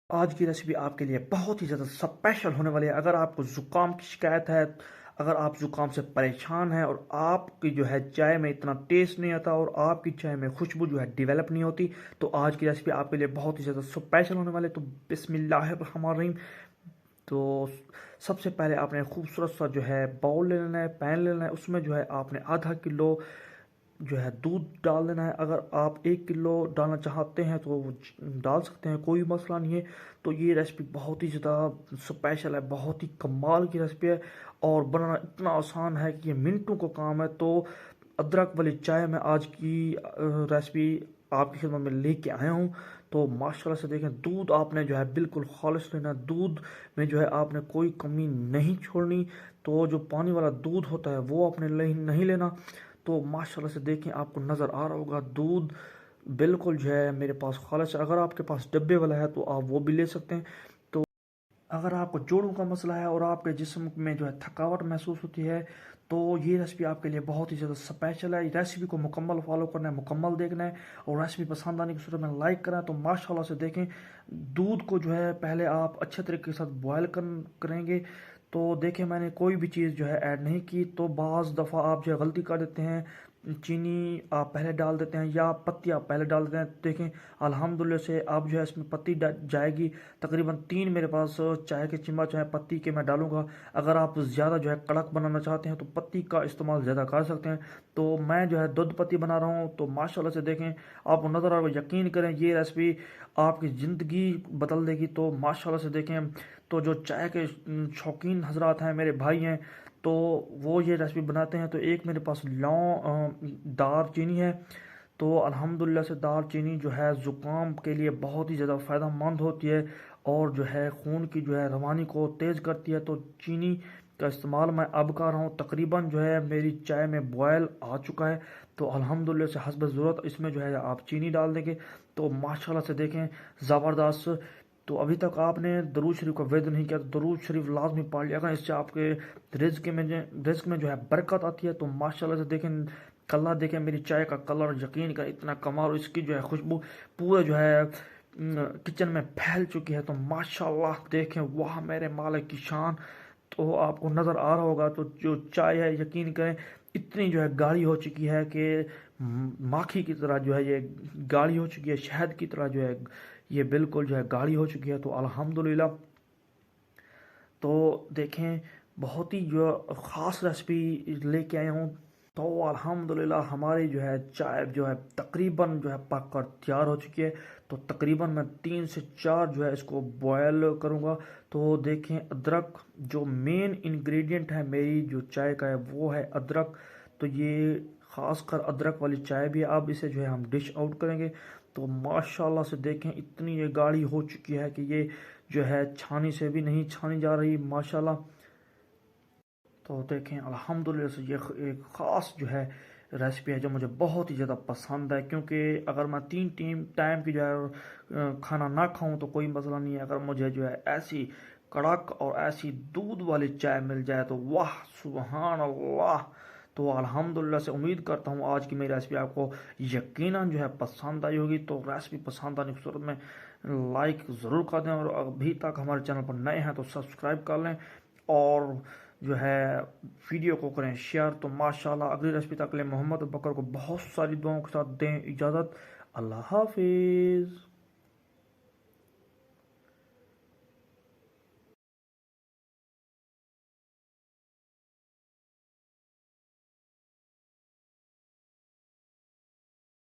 आज की रेसिपी आपके लिए बहुत ही ज़्यादा स्पेशल होने वाली है। अगर आपको ज़ुकाम की शिकायत है, अगर आप ज़ुकाम से परेशान हैं और आपकी जो है चाय में इतना टेस्ट नहीं आता और आपकी चाय में खुशबू जो है डेवलप नहीं होती, तो आज की रेसिपी आपके लिए बहुत ही ज़्यादा स्पेशल होने वाली है। तो बिस्मिल्लाहिर्रहमानिर्रहीम। तो सबसे पहले आपने खूबसूरत सा जो है बाउल ले लेना है, पैन ले लेना है। उसमें जो है आपने आधा किलो जो है दूध डाल देना है। अगर आप 1 किलो डालना चाहते हैं तो वो डाल सकते हैं, कोई मसला नहीं है। तो ये रेसिपी बहुत ही ज़्यादा स्पेशल है, बहुत ही कमाल की रेसिपी है और बनाना इतना आसान है कि ये मिनटों का काम है। तो अदरक वाली चाय में आज की रेसिपी आपकी खिदमत में लेके आया हूँ। तो माशाल्लाह से देखें, दूध आपने जो है बिल्कुल खालिश लेना, दूध में जो है आपने कोई कमी नहीं छोड़नी। तो जो पानी वाला दूध होता है वो आपने नहीं लेना। तो माशाल्लाह से देखें, आपको नज़र आ रहा होगा दूध बिल्कुल जो है मेरे पास खालिश है। अगर आपके पास डब्बे वाला है तो आप वो भी ले सकते हैं। तो अगर आपको जोड़ों का मसला है और आपके जिस्म में जो है थकावट महसूस होती है, तो ये रेसिपी आपके लिए बहुत ही ज़्यादा स्पेशल है। रेसिपी को मुकम्मल फॉलो करना है, मुकम्मल देखना है और रेसिपी पसंद आने की सूरत में लाइक करना है। तो माशाल्लाह से देखें, दूध को जो है पहले आप अच्छे तरीके के साथ बॉयल करेंगे। तो देखें, मैंने कोई भी चीज़ जो है ऐड नहीं की। तो बाज़ दफ़ा आप जो है गलती कर देते हैं, चीनी आप पहले डाल देते हैं या पत्ती आप पहले डाल देते हैं। देखें, अल्हम्दुलिल्लाह से अब जो है इसमें पत्ती जाएगी। तकरीबन 3 मेरे पास चाय के चम्मच है पत्ती के मैं डालूंगा। अगर आप ज़्यादा जो है कड़क बनाना चाहते हैं तो पत्ती का इस्तेमाल ज़्यादा कर सकते हैं। तो मैं जो है दूध पत्ती बना रहा हूँ। तो माशाल्लाह से देखें, आपको नज़र आ रहा है, यकीन करें ये रेसिपी आपकी ज़िंदगी बदल देगी। तो माशाल्लाह से देखें, तो जो चाय के शौकीन हजरात हैं, मेरे भाई हैं, तो वो ये रेसिपी बनाते हैं। तो एक मेरे पास दार चीनी है। तो अल्हम्दुलिल्लाह से दार चीनी जो है ज़ुकाम के लिए बहुत ही ज़्यादा फ़ायदेमंद होती है और जो है खून की जो है रवानी को तेज़ करती है। तो चीनी का इस्तेमाल मैं अब कर रहा हूँ। तकरीबन जो है मेरी चाय में बॉयल आ चुका है। तो अल्हम्दुलिल्लाह से हस्ब ज़रूरत इसमें जो है आप चीनी डाल देंगे। तो माशाल्लाह से देखें, ज़बरदस्त। तो अभी तक आपने दरूद शरीफ का विद नहीं किया तो दरूद शरीफ लाजमी पढ़ लिया करें। इससे आपके रिज्क में जो है बरकत आती है। तो माशाल्लाह से देखें, कलर देखें, मेरी चाय का कलर यकीन का इतना कमाल, इसकी जो है खुशबू पूरे जो है किचन में फैल चुकी है। तो माशाल्लाह देखें, वाह मेरे मालिक की शान। तो आपको नज़र आ रहा होगा, तो जो चाय है यकीन करें इतनी जो है गाढ़ी हो चुकी है कि माखी की तरह जो है ये गाढ़ी हो चुकी है, शहद की तरह जो है ये बिल्कुल जो है गाढ़ी हो चुकी है। तो अल्हम्दुलिल्लाह, तो देखें, बहुत ही जो ख़ास रेसिपी लेके आया हूँ। तो अल्हम्दुलिल्लाह हमारी जो है चाय जो है तकरीबन जो है पक कर तैयार हो चुकी है। तो तकरीबन मैं 3 से 4 जो है इसको बॉयल करूँगा। तो देखें, अदरक जो मेन इंग्रेडिएंट है मेरी जो चाय का है वो है अदरक। तो ये ख़ासकर अदरक वाली चाय भी है। अब इसे जो है हम डिश आउट करेंगे। तो माशाल्लाह से देखें, इतनी ये गाढ़ी हो चुकी है कि ये जो है छानी से भी नहीं छानी जा रही माशाल्लाह। तो देखें, अल्हम्दुलिल्लाह से ये एक ख़ास जो है रेसिपी है जो मुझे बहुत ही ज़्यादा पसंद है। क्योंकि अगर मैं 3 टाइम की जो है खाना ना खाऊं तो कोई मसला नहीं है, अगर मुझे जो है ऐसी कड़क और ऐसी दूध वाली चाय मिल जाए तो वाह सुबहान अल्लाह। तो अल्हम्दुलिल्लाह से उम्मीद करता हूँ आज की मेरी रेसिपी आपको यकीनन जो है पसंद आई होगी। तो रेसिपी पसंद आने की सूरत में लाइक ज़रूर कर दें और अभी तक हमारे चैनल पर नए हैं तो सब्सक्राइब कर लें और जो है वीडियो को करें शेयर। तो माशाल्लाह अगली रेसिपी तक के लिए मोहम्मद बकर को बहुत सारी दुआओं के साथ दें इजाज़त। अल्लाह हाफिज़।